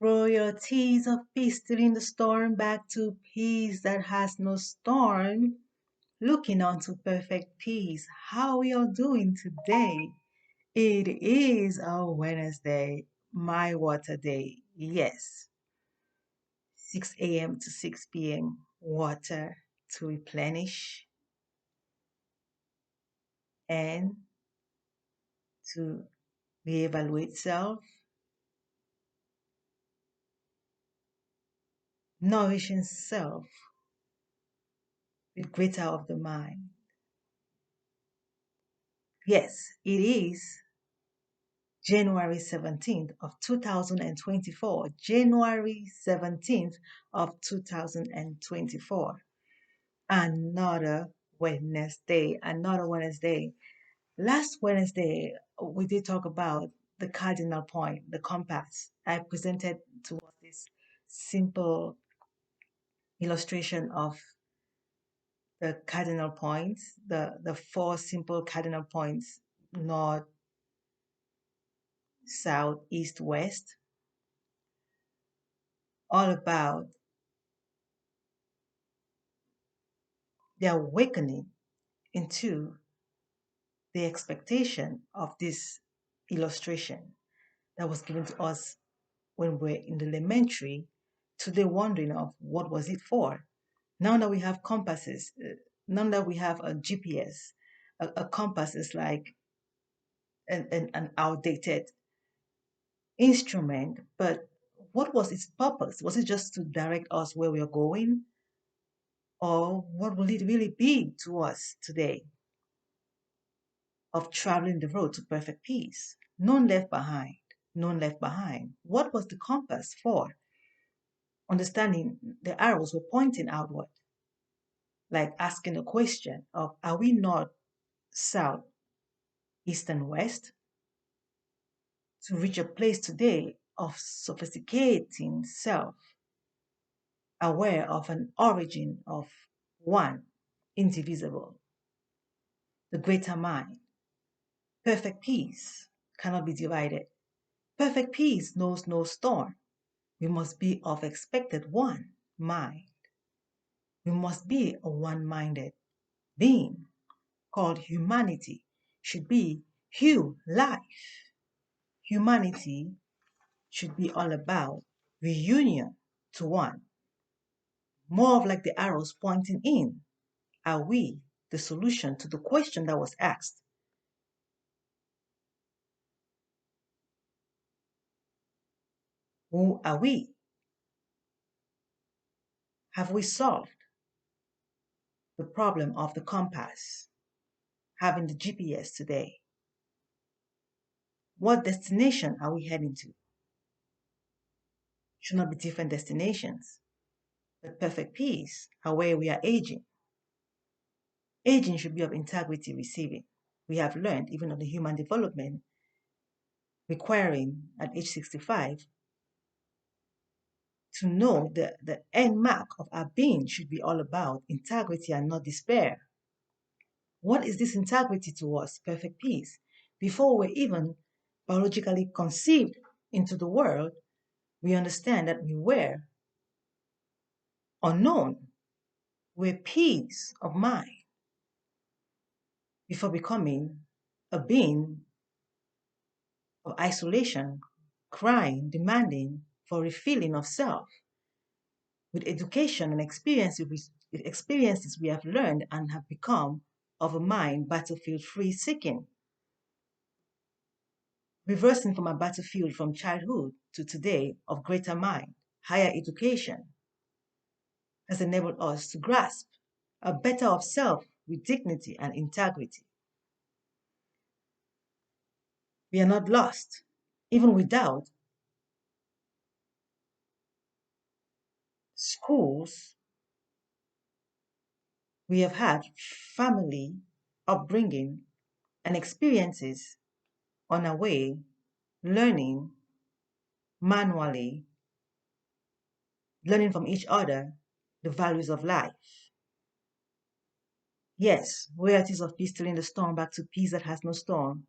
Royalties of peace still in the storm, back to peace that has no storm. Looking on to perfect peace. How we all doing today? It is a Wednesday, my water day. Yes, 6 a.m. to 6 p.m. water to replenish and to reevaluate self, nourishing self with greater of the mind. Yes, it is January 17th of 2024. January 17th of 2024. Another Wednesday. Another Wednesday. Last Wednesday, we did talk about the cardinal point, the compass. I presented to us this simple illustration of the cardinal points, the four simple cardinal points, north, south, east, west, all about the awakening into the expectation of this illustration that was given to us when we were in the elementary, to the wondering of what was it for. Now that we have compasses, now that we have a GPS, a compass is like an outdated instrument, but what was its purpose? Was it just to direct us where we are going? Or what will it really be to us today of traveling the road to perfect peace? None left behind. None left behind. What was the compass for? Understanding the arrows were pointing outward, like asking a question of, are we north, south, east, and west? To reach a place today of sophisticating self, aware of an origin of one, indivisible, the greater mind. Perfect peace cannot be divided. Perfect peace knows no storm. We must be of expected one mind. We must be a one minded being called humanity, should be Hugh life. Humanity should be all about reunion to one, more of like the arrows pointing in. Are we the solution to the question that was asked? Who are we? Have we solved the problem of the compass, having the GPS today? What destination are we heading to? Should not be different destinations, but perfect peace are where we are aging. Aging should be of integrity receiving. We have learned, even on the human development, requiring at age 65 to know the end mark of our being should be all about integrity and not despair. What is this integrity to us? Perfect peace. Before we're even biologically conceived into the world, we understand that we were unknown. We're peace of mind before becoming a being of isolation, crying, demanding for refilling of self. With education and experiences we have learned and have become of a mind battlefield free seeking, reversing from a battlefield from childhood to today of greater mind. Higher education has enabled us to grasp a better of self with dignity and integrity. We are not lost, even without schools. We have had family upbringing and experiences on our way, learning manually, learning from each other the values of life. Yes, royalties of peace still in the storm, back to peace that has no storm.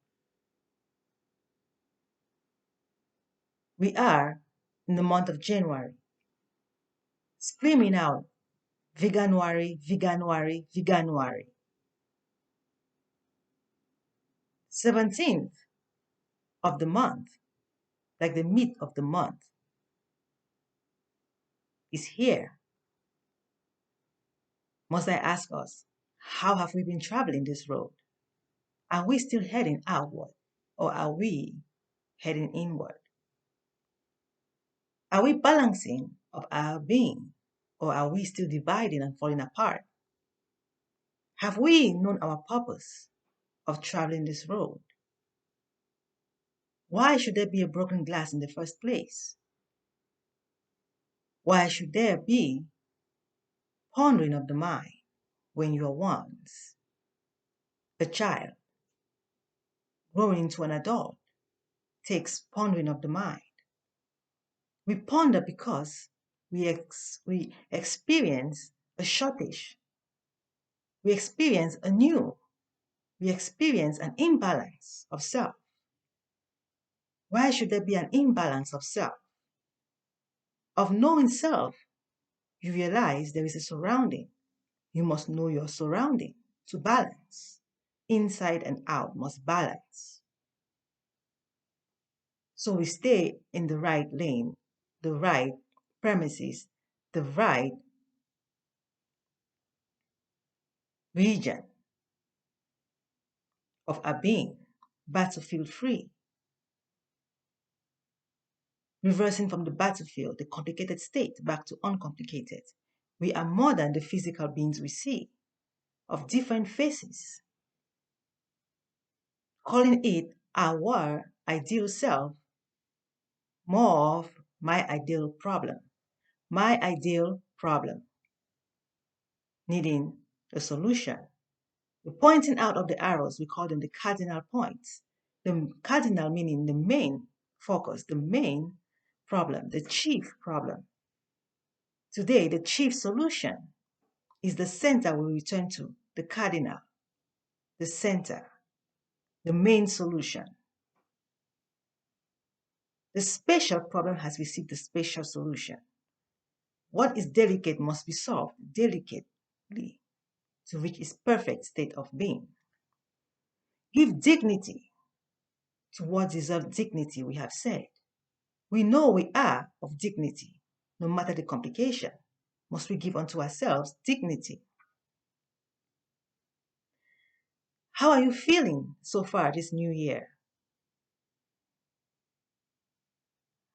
We are in the month of January, screaming out, Veganuary, Veganuary, Veganuary. 17th of the month, like the meat of the month, is here. Must I ask us, how have we been traveling this road? Are we still heading outward, or are we heading inward? Are we balancing of our being, or are we still dividing and falling apart? Have we known our purpose of traveling this road? Why should there be a broken glass in the first place? Why should there be pondering of the mind when you are once a child growing into an adult? Takes pondering of the mind. We ponder because we experience a shortage. We experience we experience an imbalance of self. Why should there be an imbalance of self? Of knowing self, you realize there is a surrounding. You must know your surrounding to balance. Inside and out must balance. So we stay in the right lane, the right premises, the right region of our being, battlefield free. Reversing from the battlefield, the complicated state, back to uncomplicated. We are more than the physical beings we see, of different faces. Calling it our ideal self, more of my ideal problem. My ideal problem, needing a solution. The pointing out of the arrows, we call them the cardinal points. The cardinal meaning the main focus, the main problem, the chief problem. Today, the chief solution is the center we return to, the cardinal, the center, the main solution. The spatial problem has received the spatial solution. What is delicate must be solved delicately to reach its perfect state of being. Give dignity to what deserves dignity, we have said. We know we are of dignity, no matter the complication. Must we give unto ourselves dignity? How are you feeling so far this new year?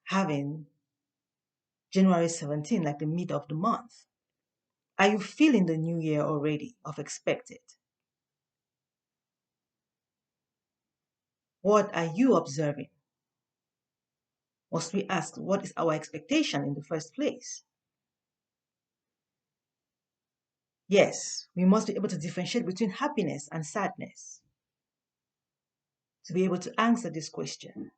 Having January 17 like the mid of the month. Are you feeling the new year already of expected? What are you observing? Must we ask, what is our expectation in the first place? Yes, we must be able to differentiate between happiness and sadness to be able to answer this question.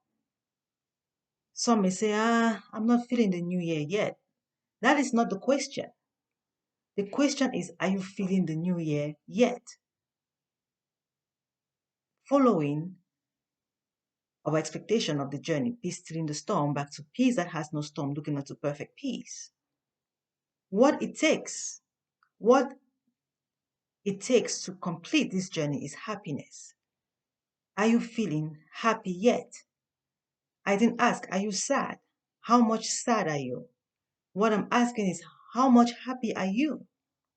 Some may say, I'm not feeling the new year yet. That is not the question. The question is, are you feeling the new year yet? Following our expectation of the journey, peace still in the storm, back to peace that has no storm, looking unto perfect peace. What it takes to complete this journey is happiness. Are you feeling happy yet? I didn't ask, are you sad? How much sad are you? What I'm asking is, how much happy are you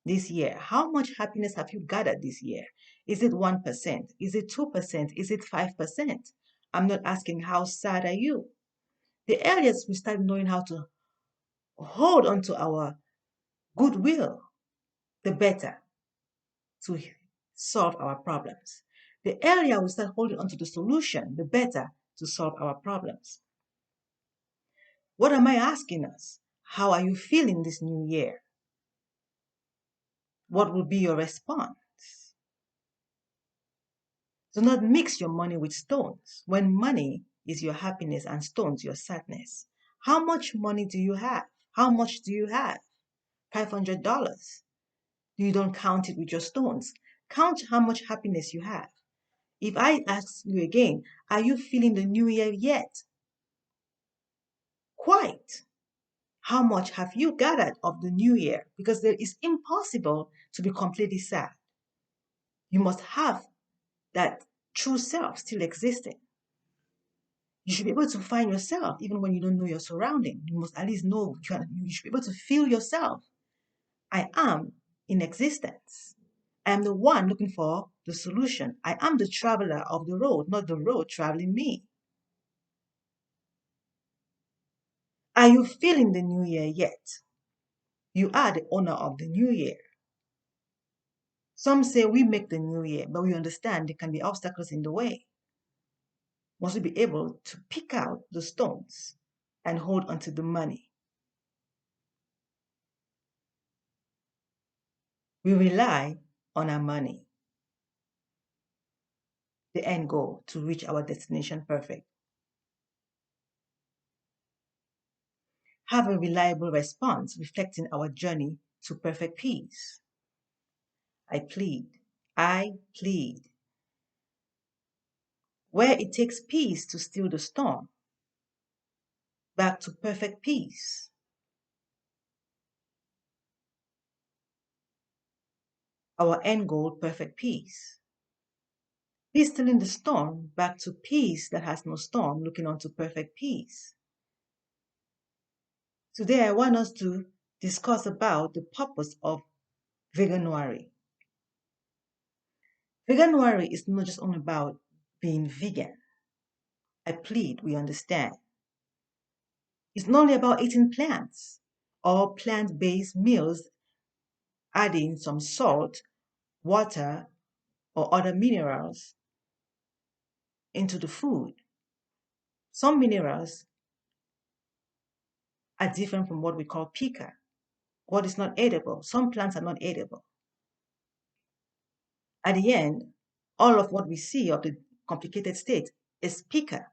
this year? How much happiness have you gathered this year? Is it 1%? Is it 2%? Is it 5%? I'm not asking how sad are you. The earliest we start knowing how to hold on to our goodwill, the better to solve our problems. The earlier we start holding on to the solution, the better to solve our problems. What am I asking us? How are you feeling this new year? What will be your response? Do not mix your money with stones when money is your happiness and stones your sadness. How much money do you have? How much do you have? $500. You don't count it with your stones. Count how much happiness you have. If I ask you again, are you feeling the new year yet? Quite. How much have you gathered of the new year? Because it is impossible to be completely sad. You must have that true self still existing. You should be able to find yourself even when you don't know your surrounding. You must at least know, you should be able to feel yourself. I am in existence. I am the one looking for the solution. I am the traveler of the road, not the road traveling me. Are you feeling the new year yet? You are the owner of the new year. Some say we make the new year, but we understand there can be obstacles in the way. Must we be able to pick out the stones and hold onto the money? We rely on our money, the end goal to reach our destination perfect. Have a reliable response reflecting our journey to perfect peace. I plead. Where it takes peace to still the storm, back to perfect peace. Our end goal, perfect peace. Peace still in the storm, back to peace that has no storm, looking on to perfect peace. Today, I want us to discuss about the purpose of Veganuary. Veganuary is not just only about being vegan. I plead, we understand. It's not only about eating plants or plant-based meals, adding some salt, water, or other minerals into the food. Some minerals are different from what we call pica. What is not edible. Some plants are not edible. At the end, all of what we see of the complicated state is pica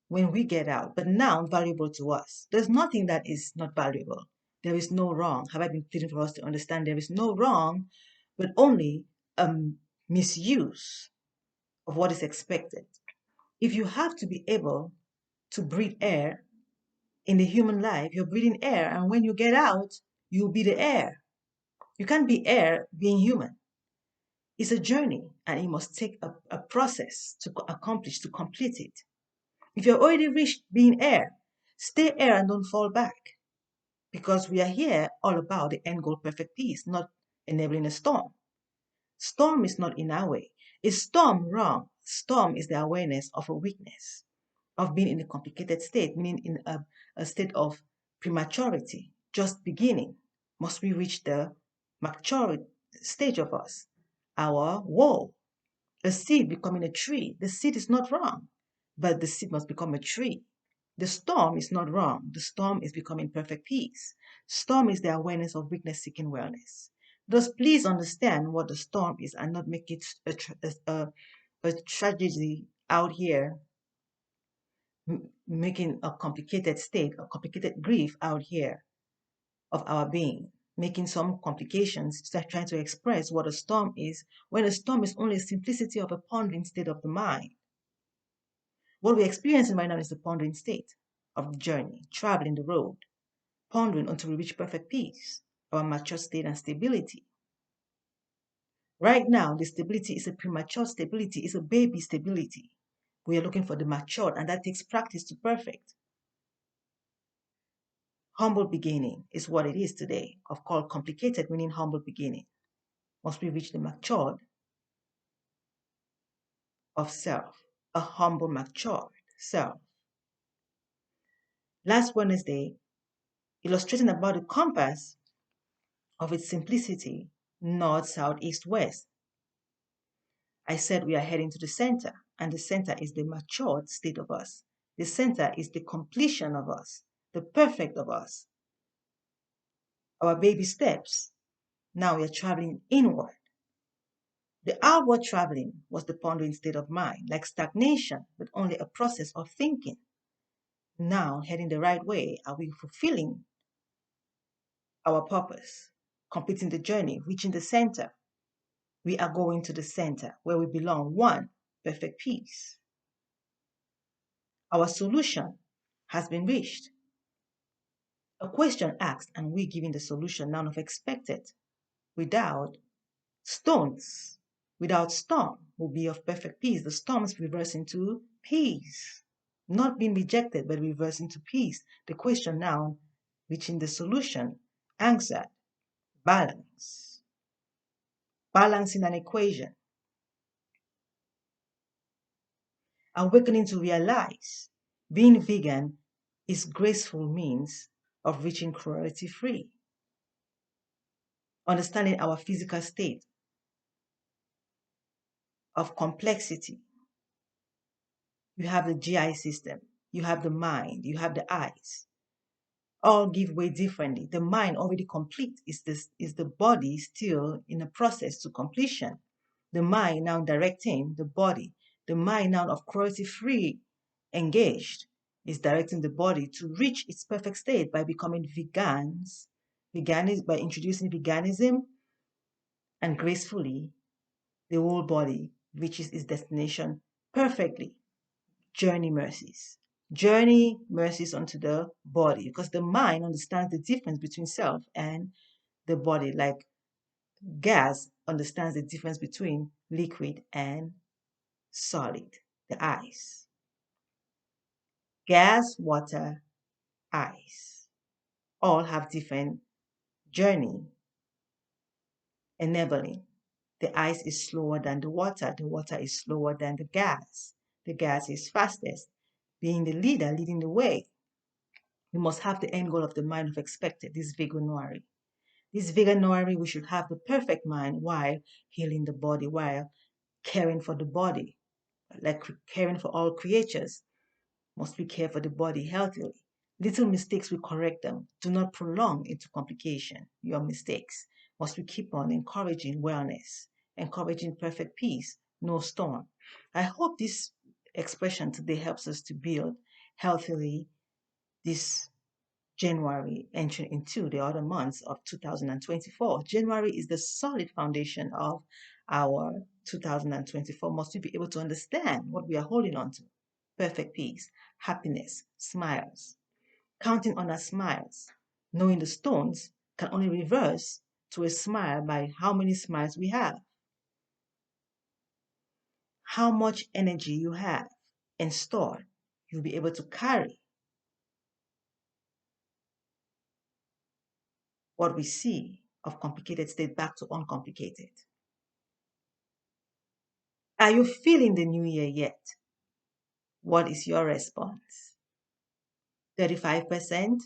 when we get out, but now valuable to us. There's nothing that is not valuable. There is no wrong. Have I been pleading for us to understand there is no wrong, but only a misuse of what is expected. If you have to be able to breathe air in the human life, you're breathing air, and when you get out, you'll be the air. You can't be air being human. It's a journey, and it must take a process to accomplish, to complete it. If you're already reached being air, stay air and don't fall back. Because we are here all about the end goal, perfect peace, not enabling a storm. Storm is not in our way. Is storm wrong? Storm is the awareness of a weakness, of being in a complicated state, meaning in a state of prematurity, just beginning. Must we reach the mature stage of us? Our woe, a seed becoming a tree. The seed is not wrong, but the seed must become a tree. The storm is not wrong. The storm is becoming perfect peace. Storm is the awareness of weakness seeking wellness. Thus, please understand what the storm is and not make it a tragedy out here, making a complicated state, a complicated grief out here of our being, making some complications, trying to express what a storm is, when a storm is only a simplicity of a pondering state of the mind. What we're experiencing right now is the pondering state of the journey, traveling the road, pondering until we reach perfect peace, our mature state and stability. Right now, the stability is a premature stability, it's a baby stability. We are looking for the matured, and that takes practice to perfect. Humble beginning is what it is today, of called complicated, meaning humble beginning. Must we reach the matured of self, a humble, matured self. Last Wednesday, illustrating about the compass of its simplicity, north, south, east, west. I said we are heading to the center, and the center is the matured state of us. The center is the completion of us, the perfect of us. Our baby steps. Now we are traveling inward. The outward traveling was the pondering state of mind, like stagnation, but only a process of thinking. Now, heading the right way, are we fulfilling our purpose, completing the journey, reaching the center? We are going to the center where we belong, one, perfect peace. Our solution has been reached. A question asked and we giving the solution none of expected. Without stones, without storm will be of perfect peace. The storms reverse into peace. Not being rejected, but reverse into peace. The question now, reaching the solution, answered, balance. Balance in an equation. Awakening to realize being vegan is graceful means of reaching cruelty free. Understanding our physical state of complexity. You have the GI system, you have the mind, you have the eyes. All give way differently. The mind already complete. Is the body still in a process to completion? The mind now directing the body. The mind now of cruelty free engaged is directing the body to reach its perfect state by becoming vegans, by introducing veganism, and gracefully the whole body reaches its destination perfectly. Journey mercies. Journey mercies onto the body because the mind understands the difference between self and the body, like gas understands the difference between liquid and solid, the ice. Gas, water, ice all have different journey enabling. The ice is slower than the water is slower than the gas is fastest. Being the leader, leading the way, we must have the end goal of the mind of expected, this Veganuary. This Veganuary, we should have the perfect mind while healing the body, while caring for the body, like caring for all creatures. Must we care for the body healthily? Little mistakes, we correct them. Do not prolong into complication your mistakes. Must we keep on encouraging wellness, encouraging perfect peace, no storm. I hope this expression today helps us to build healthily this January entering into the other months of 2024. January is the solid foundation of our 2024. Must we be able to understand what we are holding on to? Perfect peace, happiness, smiles. Counting on our smiles, knowing the stones can only reverse to a smile by how many smiles we have, how much energy you have and store, you'll be able to carry what we see of complicated state back to uncomplicated. Are you feeling the new year yet? What is your response? 35%?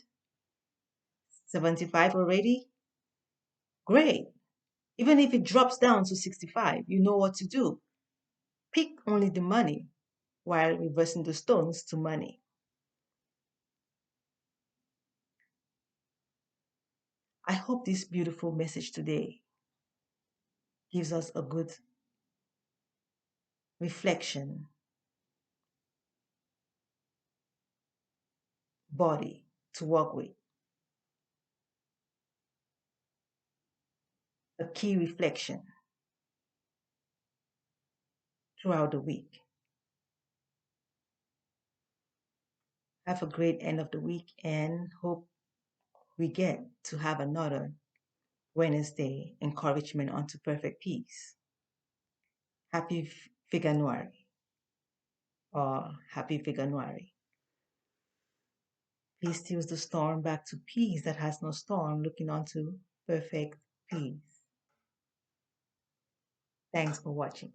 75 already? Great. Even if it drops down to 65, you know what to do. Pick only the money while reversing the stones to money. I hope this beautiful message today gives us a good reflection, body to work with, a key reflection throughout the week. Have a great end of the week and hope we get to have another Wednesday encouragement onto perfect peace. Happy Veganuary or Happy Veganuary. Peace steals the storm back to peace that has no storm, looking onto perfect peace. Thanks for watching.